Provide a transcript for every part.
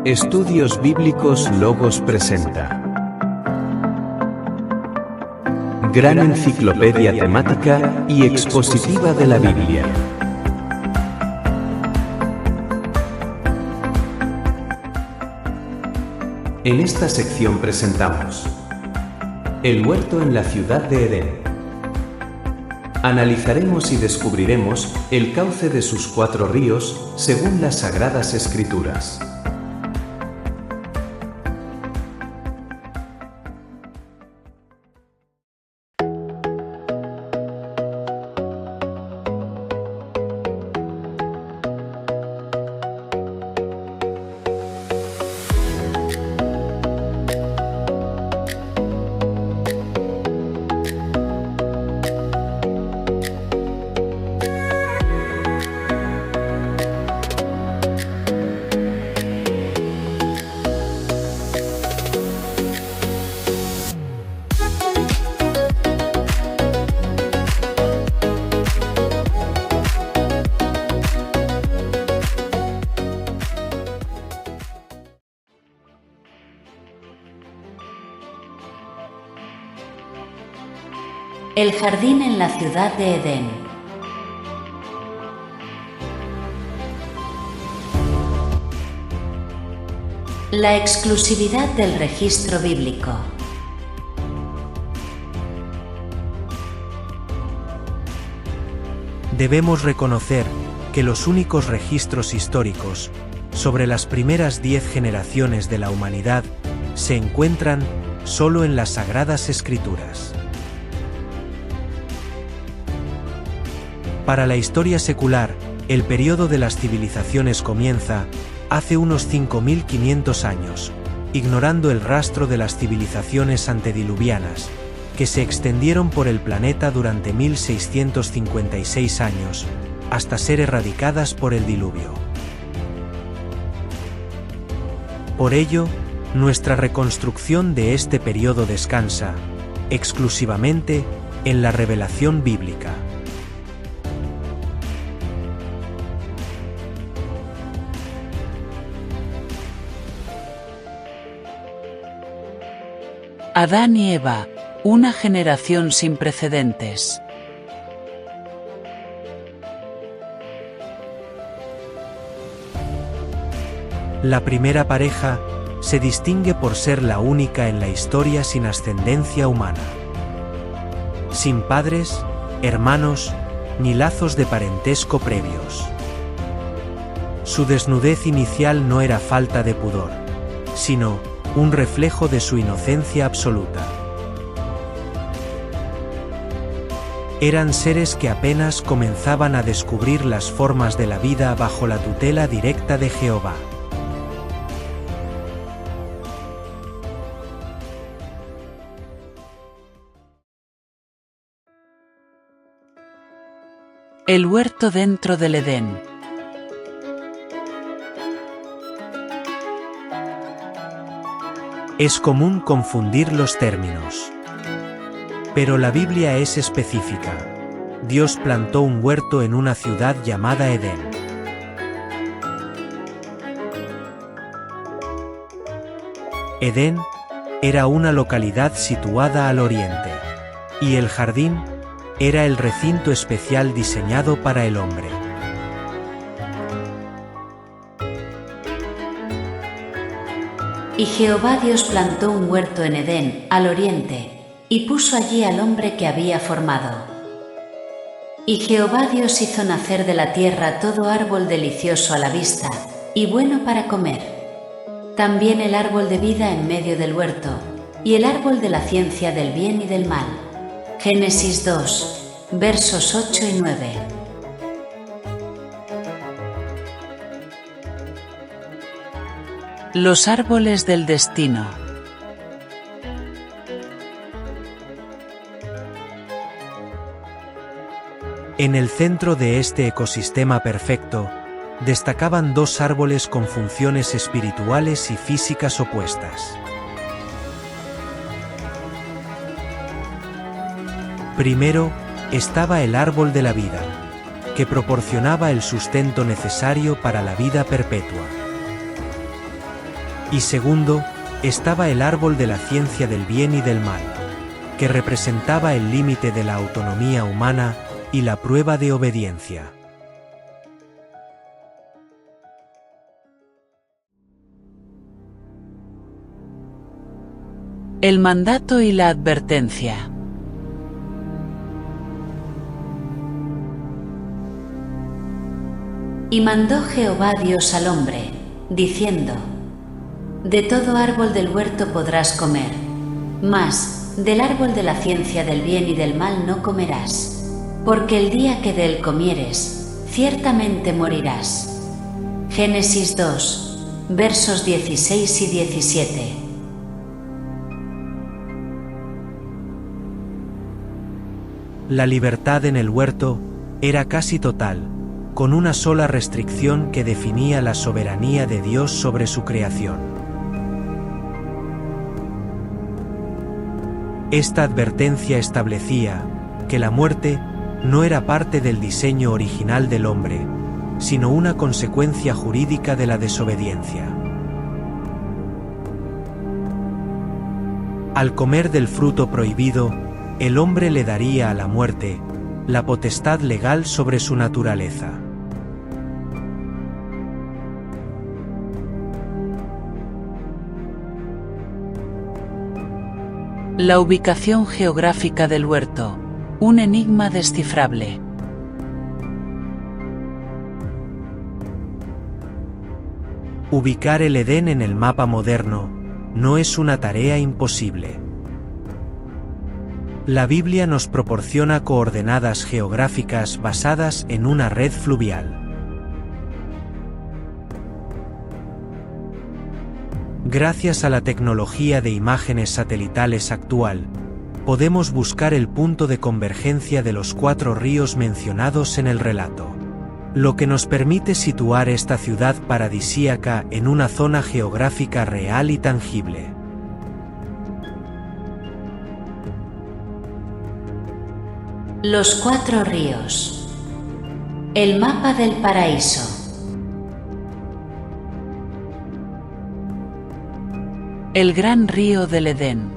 Estudios Bíblicos Logos presenta Gran enciclopedia temática y expositiva de la Biblia. En esta sección presentamos El huerto en la ciudad de Edén. Analizaremos y descubriremos el cauce de sus 4 ríos, según las Sagradas Escrituras. El jardín en la ciudad de Edén. La exclusividad del registro bíblico. Debemos reconocer que los únicos registros históricos sobre las primeras 10 generaciones de la humanidad se encuentran solo en las Sagradas Escrituras. Para la historia secular, el periodo de las civilizaciones comienza hace unos 5.500 años, ignorando el rastro de las civilizaciones antediluvianas, que se extendieron por el planeta durante 1656 años, hasta ser erradicadas por el diluvio. Por ello, nuestra reconstrucción de este periodo descansa, exclusivamente, en la revelación bíblica. Adán y Eva, una generación sin precedentes. La primera pareja se distingue por ser la única en la historia sin ascendencia humana. Sin padres, hermanos, ni lazos de parentesco previos. Su desnudez inicial no era falta de pudor, sino un reflejo de su inocencia absoluta. Eran seres que apenas comenzaban a descubrir las formas de la vida bajo la tutela directa de Jehová. El huerto dentro del Edén. Es común confundir los términos. Pero la Biblia es específica. Dios plantó un huerto en una ciudad llamada Edén. Edén era una localidad situada al oriente, y el jardín era el recinto especial diseñado para el hombre. Y Jehová Dios plantó un huerto en Edén, al oriente, y puso allí al hombre que había formado. Y Jehová Dios hizo nacer de la tierra todo árbol delicioso a la vista, y bueno para comer. También el árbol de vida en medio del huerto, y el árbol de la ciencia del bien y del mal. Génesis 2, versos 8 y 9. Los árboles del destino. En el centro de este ecosistema perfecto, destacaban 2 árboles con funciones espirituales y físicas opuestas. Primero, estaba el árbol de la vida, que proporcionaba el sustento necesario para la vida perpetua. Y segundo, estaba el árbol de la ciencia del bien y del mal, que representaba el límite de la autonomía humana y la prueba de obediencia. El mandato y la advertencia. Y mandó Jehová Dios al hombre, diciendo: De todo árbol del huerto podrás comer, mas del árbol de la ciencia del bien y del mal no comerás, porque el día que de él comieres, ciertamente morirás. Génesis 2, versos 16 y 17. La libertad en el huerto era casi total, con una sola restricción que definía la soberanía de Dios sobre su creación. Esta advertencia establecía que la muerte no era parte del diseño original del hombre, sino una consecuencia jurídica de la desobediencia. Al comer del fruto prohibido, el hombre le daría a la muerte la potestad legal sobre su naturaleza. La ubicación geográfica del huerto, un enigma descifrable. Ubicar el Edén en el mapa moderno no es una tarea imposible. La Biblia nos proporciona coordenadas geográficas basadas en una red fluvial. Gracias a la tecnología de imágenes satelitales actual, podemos buscar el punto de convergencia de los 4 ríos mencionados en el relato, lo que nos permite situar esta ciudad paradisíaca en una zona geográfica real y tangible. Los 4 ríos. El mapa del paraíso. El gran río del Edén.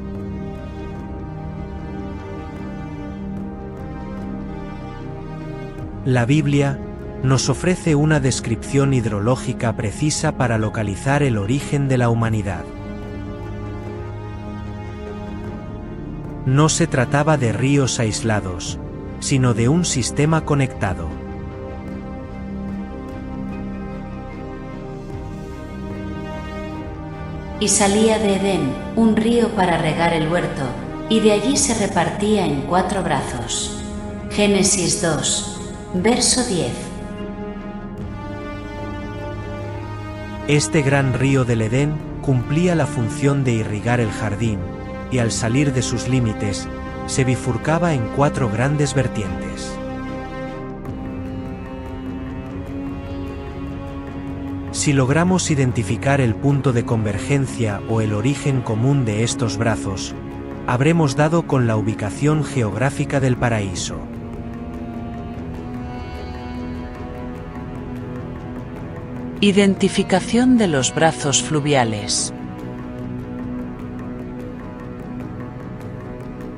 La Biblia nos ofrece una descripción hidrológica precisa para localizar el origen de la humanidad. No se trataba de ríos aislados, sino de un sistema conectado. Y salía de Edén un río para regar el huerto, y de allí se repartía en 4 brazos. Génesis 2, verso 10. Este gran río del Edén cumplía la función de irrigar el jardín, y al salir de sus límites, se bifurcaba en 4 grandes vertientes. Si logramos identificar el punto de convergencia o el origen común de estos brazos, habremos dado con la ubicación geográfica del paraíso. Identificación de los brazos fluviales.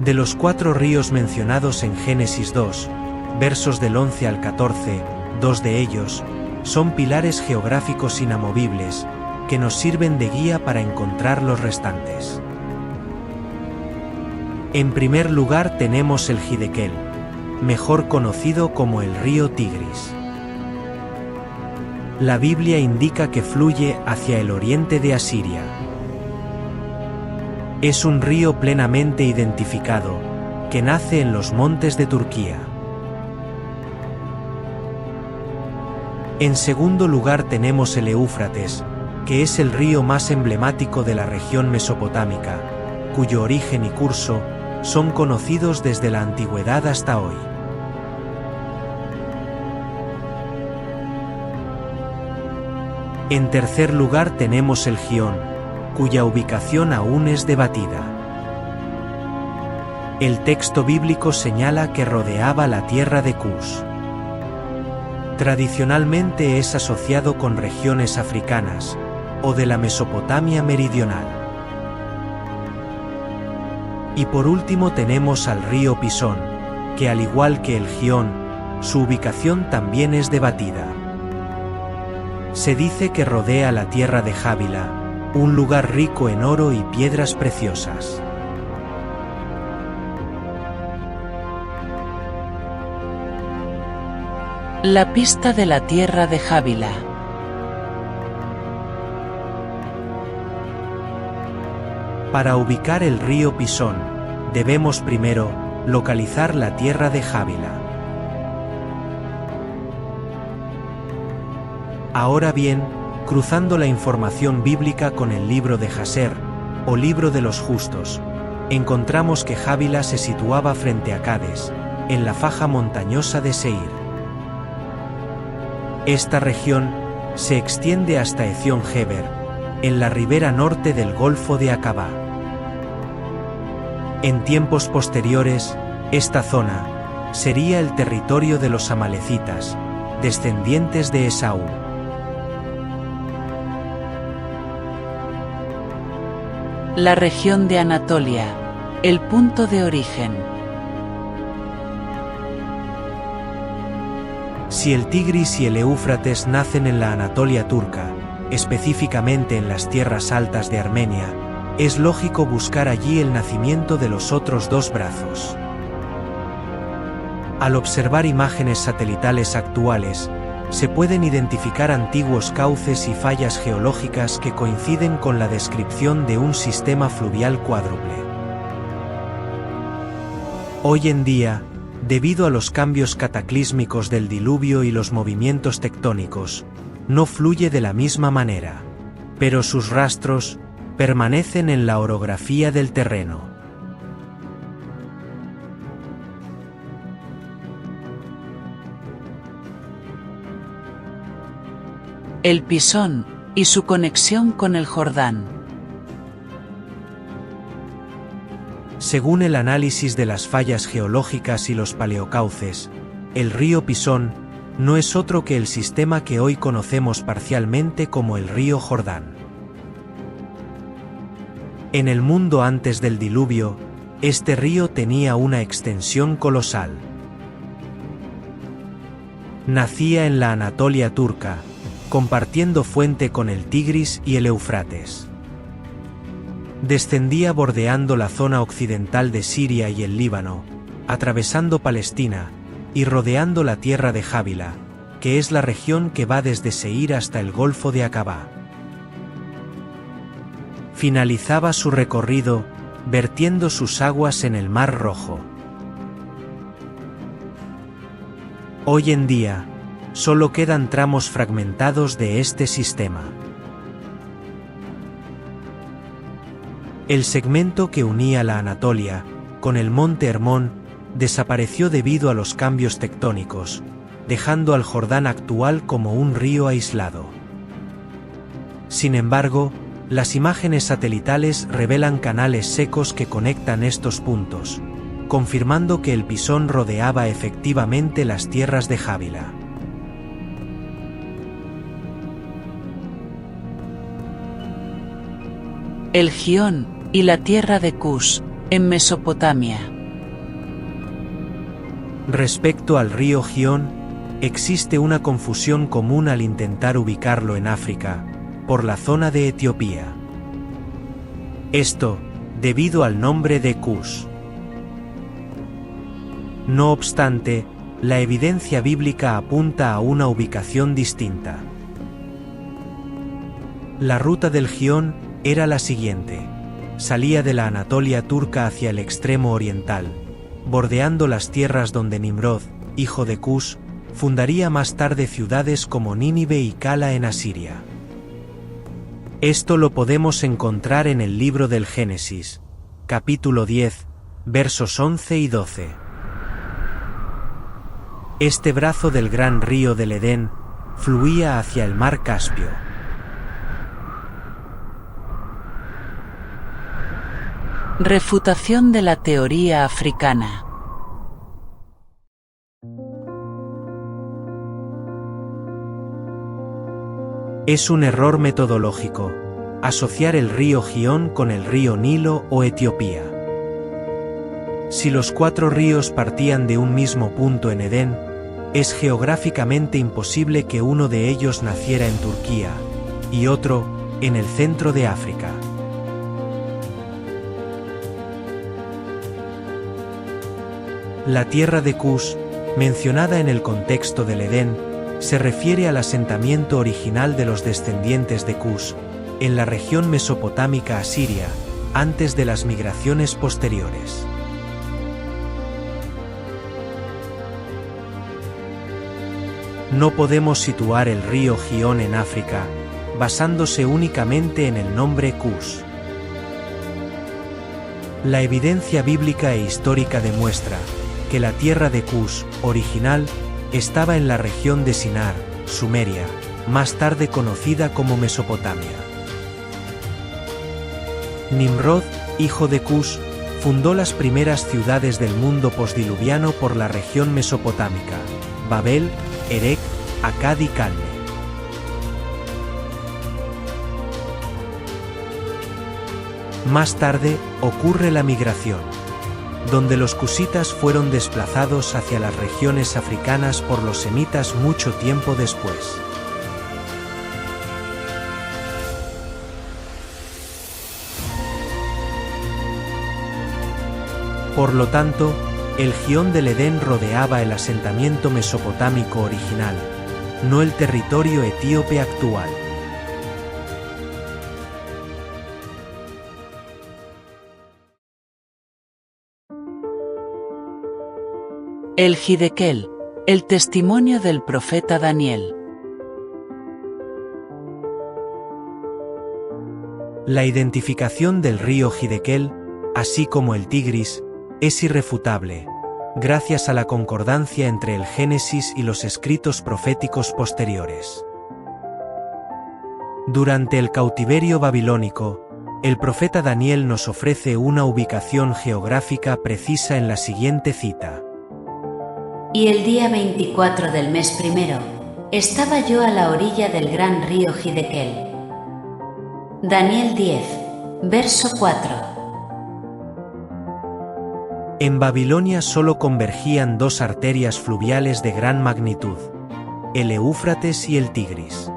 De los 4 ríos mencionados en Génesis 2, versos del 11 al 14, 2 de ellos son pilares geográficos inamovibles que nos sirven de guía para encontrar los restantes. En primer lugar tenemos el Hidekel, mejor conocido como el río Tigris. La Biblia indica que fluye hacia el oriente de Asiria. Es un río plenamente identificado, que nace en los montes de Turquía. En segundo lugar tenemos el Éufrates, que es el río más emblemático de la región mesopotámica, cuyo origen y curso son conocidos desde la antigüedad hasta hoy. En tercer lugar tenemos el Gihón, cuya ubicación aún es debatida. El texto bíblico señala que rodeaba la tierra de Cus. Tradicionalmente es asociado con regiones africanas, o de la Mesopotamia meridional. Y por último tenemos al río Pisón, que al igual que el Gión, su ubicación también es debatida. Se dice que rodea la tierra de Jávila, un lugar rico en oro y piedras preciosas. La pista de la tierra de Jávila. Para ubicar el río Pisón, debemos primero localizar la tierra de Jávila. Ahora bien, cruzando la información bíblica con el libro de Jaser, o libro de los justos, encontramos que Jávila se situaba frente a Cades, en la faja montañosa de Seir. Esta región se extiende hasta Ezión-Geber, en la ribera norte del Golfo de Acabá. En tiempos posteriores, esta zona sería el territorio de los amalecitas, descendientes de Esaú. La región de Anatolia, el punto de origen. Si el Tigris y el Éufrates nacen en la Anatolia turca, específicamente en las tierras altas de Armenia, es lógico buscar allí el nacimiento de los otros dos brazos. Al observar imágenes satelitales actuales, se pueden identificar antiguos cauces y fallas geológicas que coinciden con la descripción de un sistema fluvial cuádruple. Hoy en día, debido a los cambios cataclísmicos del diluvio y los movimientos tectónicos, no fluye de la misma manera, pero sus rastros permanecen en la orografía del terreno. El Pisón y su conexión con el Jordán. Según el análisis de las fallas geológicas y los paleocauces, el río Pisón no es otro que el sistema que hoy conocemos parcialmente como el río Jordán. En el mundo antes del diluvio, este río tenía una extensión colosal. Nacía en la Anatolia turca, compartiendo fuente con el Tigris y el Éufrates. Descendía bordeando la zona occidental de Siria y el Líbano, atravesando Palestina y rodeando la tierra de Jávila, que es la región que va desde Seir hasta el Golfo de Acabá. Finalizaba su recorrido vertiendo sus aguas en el Mar Rojo. Hoy en día, solo quedan tramos fragmentados de este sistema. El segmento que unía la Anatolia con el monte Hermón desapareció debido a los cambios tectónicos, dejando al Jordán actual como un río aislado. Sin embargo, las imágenes satelitales revelan canales secos que conectan estos puntos, confirmando que el Pisón rodeaba efectivamente las tierras de Jávila. El Gión y la tierra de Cus, en Mesopotamia. Respecto al río Gión, existe una confusión común al intentar ubicarlo en África, por la zona de Etiopía. Esto, debido al nombre de Cus. No obstante, la evidencia bíblica apunta a una ubicación distinta. La ruta del Gión era la siguiente: salía de la Anatolia turca hacia el extremo oriental, bordeando las tierras donde Nimrod, hijo de Cus, fundaría más tarde ciudades como Nínive y Cala en Asiria. Esto lo podemos encontrar en el libro del Génesis, capítulo 10, versos 11 y 12. Este brazo del gran río del Edén fluía hacia el mar Caspio. Refutación de la teoría africana. Es un error metodológico asociar el río Gihón con el río Nilo o Etiopía. Si los 4 ríos partían de un mismo punto en Edén, es geográficamente imposible que uno de ellos naciera en Turquía y otro en el centro de África. La tierra de Cus, mencionada en el contexto del Edén, se refiere al asentamiento original de los descendientes de Cus, en la región mesopotámica asiria, antes de las migraciones posteriores. No podemos situar el río Gihón en África, basándose únicamente en el nombre Cus. La evidencia bíblica e histórica demuestra que la tierra de Cus, original, estaba en la región de Sinar, Sumeria, más tarde conocida como Mesopotamia. Nimrod, hijo de Cus, fundó las primeras ciudades del mundo postdiluviano por la región mesopotámica: Babel, Erech, Akkad y Calne. Más tarde, ocurre la migración, donde los cusitas fueron desplazados hacia las regiones africanas por los semitas mucho tiempo después. Por lo tanto, el Gihón del Edén rodeaba el asentamiento mesopotámico original, no el territorio etíope actual. El Hidekel, el testimonio del profeta Daniel. La identificación del río Hidekel, así como el Tigris, es irrefutable, gracias a la concordancia entre el Génesis y los escritos proféticos posteriores. Durante el cautiverio babilónico, el profeta Daniel nos ofrece una ubicación geográfica precisa en la siguiente cita. Y el día 24 del mes primero, estaba yo a la orilla del gran río Hidekel. Daniel 10, verso 4. En Babilonia solo convergían 2 arterias fluviales de gran magnitud, el Éufrates y el Tigris.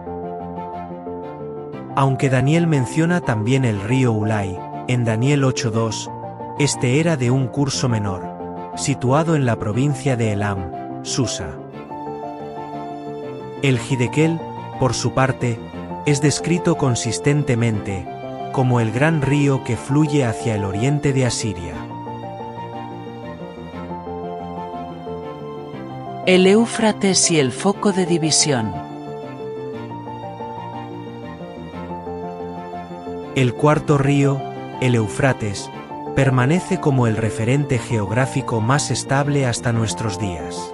Aunque Daniel menciona también el río Ulai, en Daniel 8:2, este era de un curso menor, situado en la provincia de Elam, Susa. El Hidekel, por su parte, es descrito consistentemente como el gran río que fluye hacia el oriente de Asiria. El Éufrates y el foco de división. El cuarto río, el Éufrates, permanece como el referente geográfico más estable hasta nuestros días.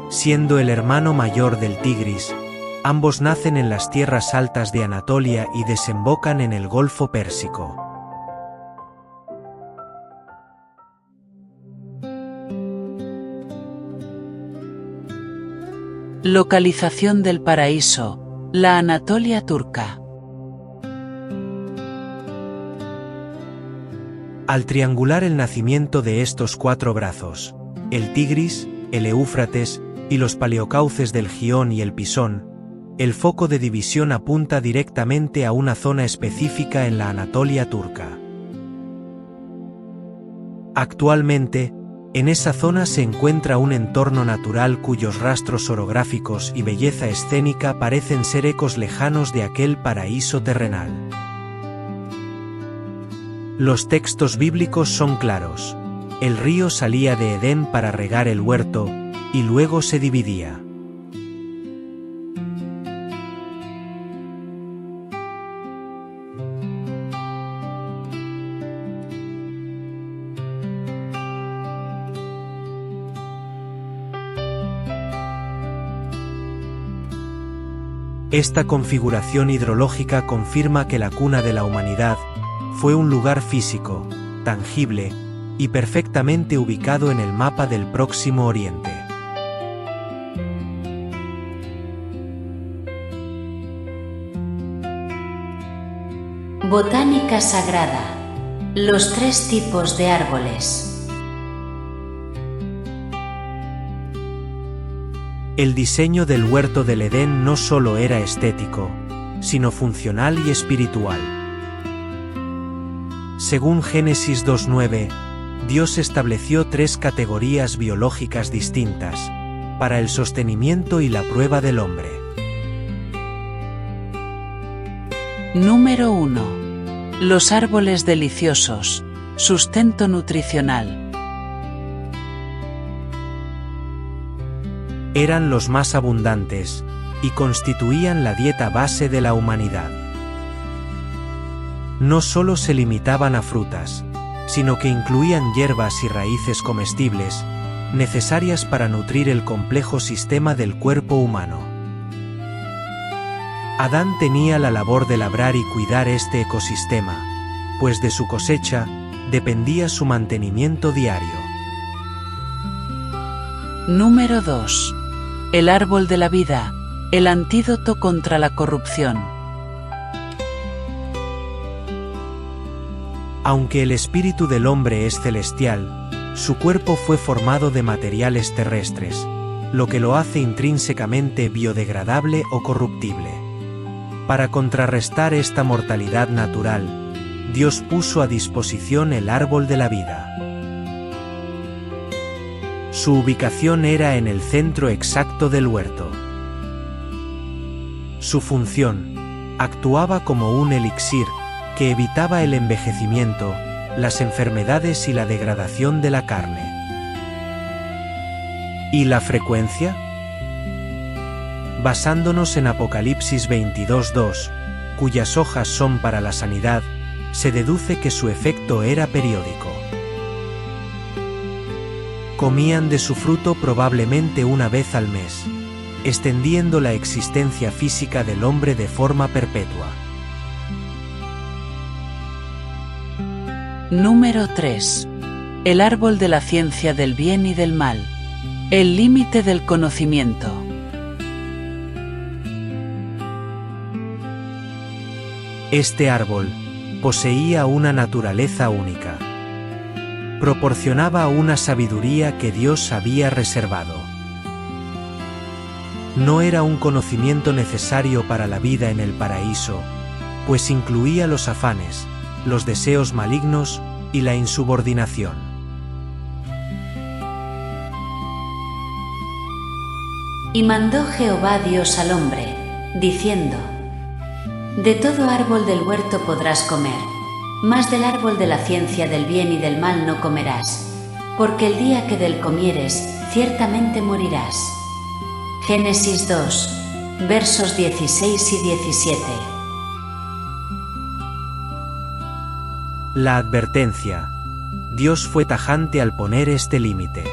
Siendo el hermano mayor del Tigris, ambos nacen en las tierras altas de Anatolia y desembocan en el Golfo Pérsico. Localización del paraíso, la Anatolia turca. Al triangular el nacimiento de estos 4 brazos, el Tigris, el Éufrates y los paleocauces del Gihón y el Pisón, el foco de división apunta directamente a una zona específica en la Anatolia turca. Actualmente, en esa zona se encuentra un entorno natural cuyos rastros orográficos y belleza escénica parecen ser ecos lejanos de aquel paraíso terrenal. Los textos bíblicos son claros. El río salía de Edén para regar el huerto, y luego se dividía. Esta configuración hidrológica confirma que la cuna de la humanidad fue un lugar físico, tangible, y perfectamente ubicado en el mapa del Próximo Oriente. Botánica sagrada. Los 3 tipos de árboles. El diseño del huerto del Edén no solo era estético, sino funcional y espiritual. Según Génesis 2:9, Dios estableció 3 categorías biológicas distintas, para el sostenimiento y la prueba del hombre. Número 1. Los árboles deliciosos. Sustento nutricional. Eran los más abundantes, y constituían la dieta base de la humanidad. No solo se limitaban a frutas, sino que incluían hierbas y raíces comestibles, necesarias para nutrir el complejo sistema del cuerpo humano. Adán tenía la labor de labrar y cuidar este ecosistema, pues de su cosecha dependía su mantenimiento diario. Número 2. El árbol de la vida, el antídoto contra la corrupción. Aunque el espíritu del hombre es celestial, su cuerpo fue formado de materiales terrestres, lo que lo hace intrínsecamente biodegradable o corruptible. Para contrarrestar esta mortalidad natural, Dios puso a disposición el árbol de la vida. Su ubicación era en el centro exacto del huerto. Su función: actuaba como un elixir que evitaba el envejecimiento, las enfermedades y la degradación de la carne. ¿Y la frecuencia? Basándonos en Apocalipsis 22:2, cuyas hojas son para la sanidad, se deduce que su efecto era periódico. Comían de su fruto probablemente una vez al mes, extendiendo la existencia física del hombre de forma perpetua. Número 3. El árbol de la ciencia del bien y del mal. El límite del conocimiento. Este árbol poseía una naturaleza única. Proporcionaba una sabiduría que Dios había reservado. No era un conocimiento necesario para la vida en el paraíso, pues incluía los afanes, los deseos malignos y la insubordinación. Y mandó Jehová Dios al hombre, diciendo: De todo árbol del huerto podrás comer, mas del árbol de la ciencia del bien y del mal no comerás, porque el día que del comieres, ciertamente morirás. Génesis 2, versos 16 y 17. La advertencia. Dios fue tajante al poner este límite.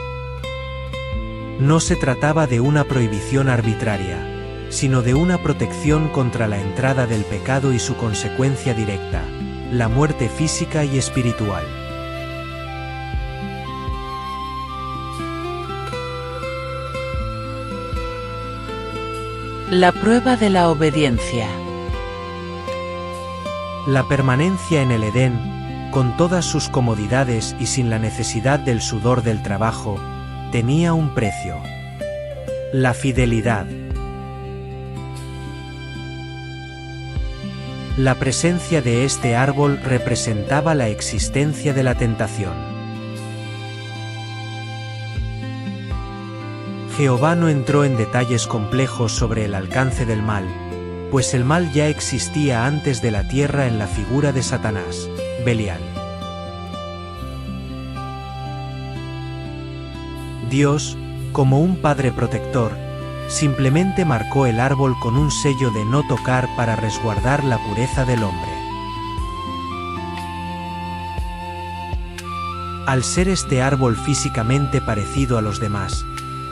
No se trataba de una prohibición arbitraria, sino de una protección contra la entrada del pecado y su consecuencia directa, la muerte física y espiritual. La prueba de la obediencia. La permanencia en el Edén, con todas sus comodidades y sin la necesidad del sudor del trabajo, tenía un precio: la fidelidad. La presencia de este árbol representaba la existencia de la tentación. Jehová no entró en detalles complejos sobre el alcance del mal, pues el mal ya existía antes de la tierra en la figura de Satanás, Belial. Dios, como un padre protector, simplemente marcó el árbol con un sello de no tocar para resguardar la pureza del hombre. Al ser este árbol físicamente parecido a los demás,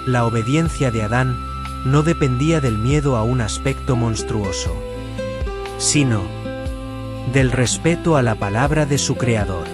la obediencia de Adán no dependía del miedo a un aspecto monstruoso, sino del respeto a la palabra de su Creador.